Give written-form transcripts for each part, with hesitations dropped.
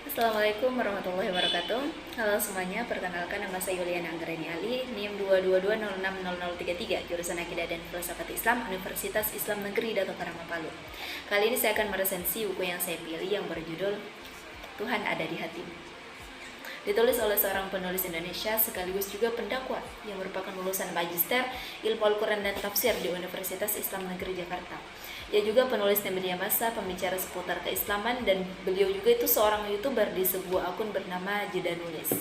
Assalamualaikum warahmatullahi wabarakatuh. Halo semuanya, perkenalkan nama saya Yuliana Anggreni Ali, NIM 222060033, jurusan Akidah dan Filsafat Islam, Universitas Islam Negeri Dato Karama Palu. Kali ini saya akan meresensi buku yang saya pilih yang berjudul Tuhan Ada di Hatimu. Ditulis oleh seorang penulis Indonesia sekaligus juga pendakwa yang merupakan lulusan Magister Ilmu Al-Quran dan Tafsir di Universitas Islam Negeri Jakarta. Ia juga penulis media massa, pembicara seputar keislaman, dan beliau juga itu seorang YouTuber di sebuah akun bernama Jeda Nulis.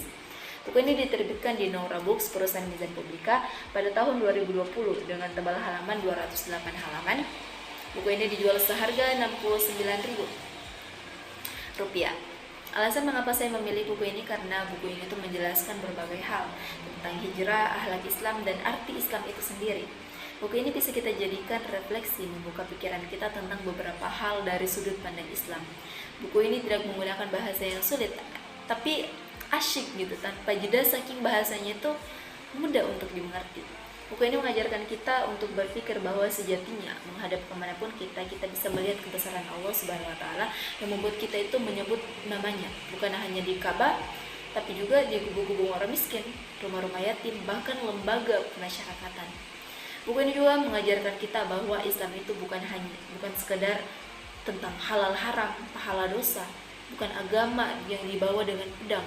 Buku ini diterbitkan di Noura Books, perusahaan Mizan Publika, pada tahun 2020 dengan tebal halaman 208 halaman. Buku ini dijual seharga Rp69.000. Alasan mengapa saya memilih buku ini karena buku ini tuh menjelaskan berbagai hal tentang hijrah, akhlak Islam, dan arti Islam itu sendiri. Buku ini bisa kita jadikan refleksi, membuka pikiran kita tentang beberapa hal dari sudut pandang Islam. Buku ini tidak menggunakan bahasa yang sulit, tapi asyik gitu, tanpa jeda, saking bahasanya itu mudah untuk dimengerti. Buku ini mengajarkan kita untuk berpikir bahwa sejatinya menghadap kemanapun kita bisa melihat kebesaran Allah Subhanahu Wa Taala yang membuat kita itu menyebut namanya, bukan hanya di Ka'bah, tapi juga di gubuk-gubuk orang miskin, rumah-rumah yatim, bahkan lembaga pemasyarakatan. Buku ini juga mengajarkan kita bahwa Islam itu bukan sekedar tentang halal haram, pahala dosa, bukan agama yang dibawa dengan pedang.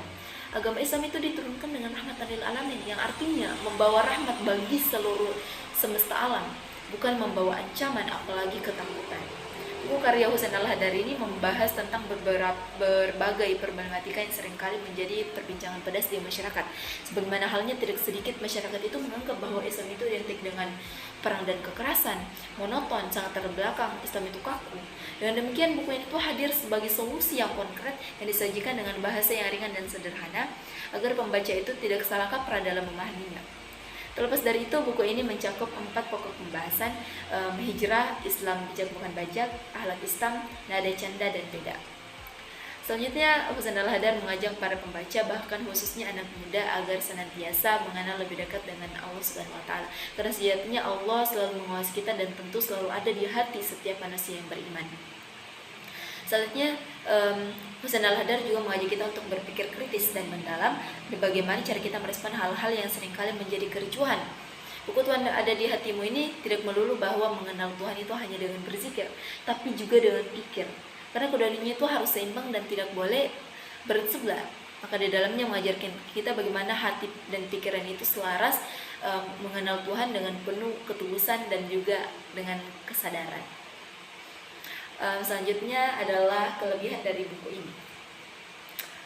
Agama Islam itu diturunkan dengan rahmatan lil alamin, yang artinya membawa rahmat bagi seluruh semesta alam, bukan membawa ancaman apalagi ketakutan. Buku karya Husain Al-Hadar ini membahas tentang berbagai problematika yang seringkali menjadi perbincangan pedas di masyarakat. Sebagaimana halnya tidak sedikit masyarakat itu menganggap bahwa Islam itu identik dengan perang dan kekerasan, monoton, sangat terbelakang, Islam itu kaku. Dengan demikian, buku ini tuh hadir sebagai solusi yang konkret yang disajikan dengan bahasa yang ringan dan sederhana agar pembaca itu tidak salah kaprah dalam memahaminya. Terlepas dari itu, buku ini mencakup 4 pokok pembahasan: hijrah, Islam bijak bukan bajak, akhlak Islam, nada canda, dan beda. Selanjutnya, Husain Al-Hadar mengajak para pembaca, bahkan khususnya anak muda, agar senantiasa mengenal lebih dekat dengan Allah Subhanahu Wa Taala. Karena sejatinya Allah selalu mengawasi kita dan tentu selalu ada di hati setiap manusia yang beriman. Selanjutnya, Husain Al-Hadar juga mengajak kita untuk berpikir kritis dan mendalam bagaimana cara kita merespon hal-hal yang seringkali menjadi kericuhan. Buku Tuhan Ada di Hatimu ini tidak melulu bahwa mengenal Tuhan itu hanya dengan berzikir, tapi juga dengan pikir. Karena keduanya itu harus seimbang dan tidak boleh bersebelah. Maka di dalamnya mengajarkan kita bagaimana hati dan pikiran itu selaras mengenal Tuhan dengan penuh ketulusan dan juga dengan kesadaran. Selanjutnya adalah kelebihan dari buku ini.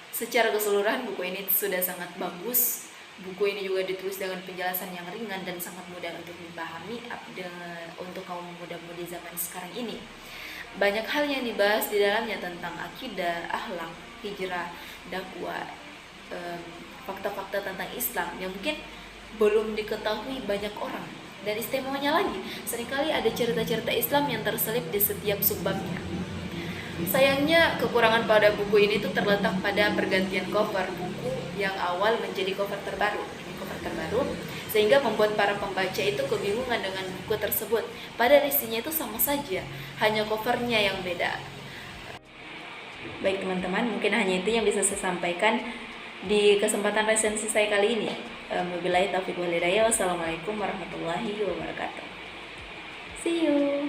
Secara keseluruhan buku ini sudah sangat bagus. Buku ini juga ditulis dengan penjelasan yang ringan dan sangat mudah untuk dipahami untuk kaum muda-mudi zaman sekarang ini. Banyak hal yang dibahas di dalamnya tentang akidah, akhlak, hijrah, dakwah, fakta-fakta tentang Islam yang mungkin belum diketahui banyak orang. Dan istimewanya lagi, seringkali ada cerita-cerita Islam yang terselip di setiap subbabnya. Sayangnya, kekurangan pada buku ini tuh terletak pada pergantian cover buku yang awal menjadi cover terbaru. Ini cover terbaru, sehingga membuat para pembaca itu kebingungan dengan buku tersebut. Padahal isinya itu sama saja, hanya covernya yang beda. Baik teman-teman, mungkin hanya itu yang bisa saya sampaikan di kesempatan resensi saya kali ini. Wabillahi taufiq wal hidayah. Wassalamualaikum warahmatullahi wabarakatuh. See you.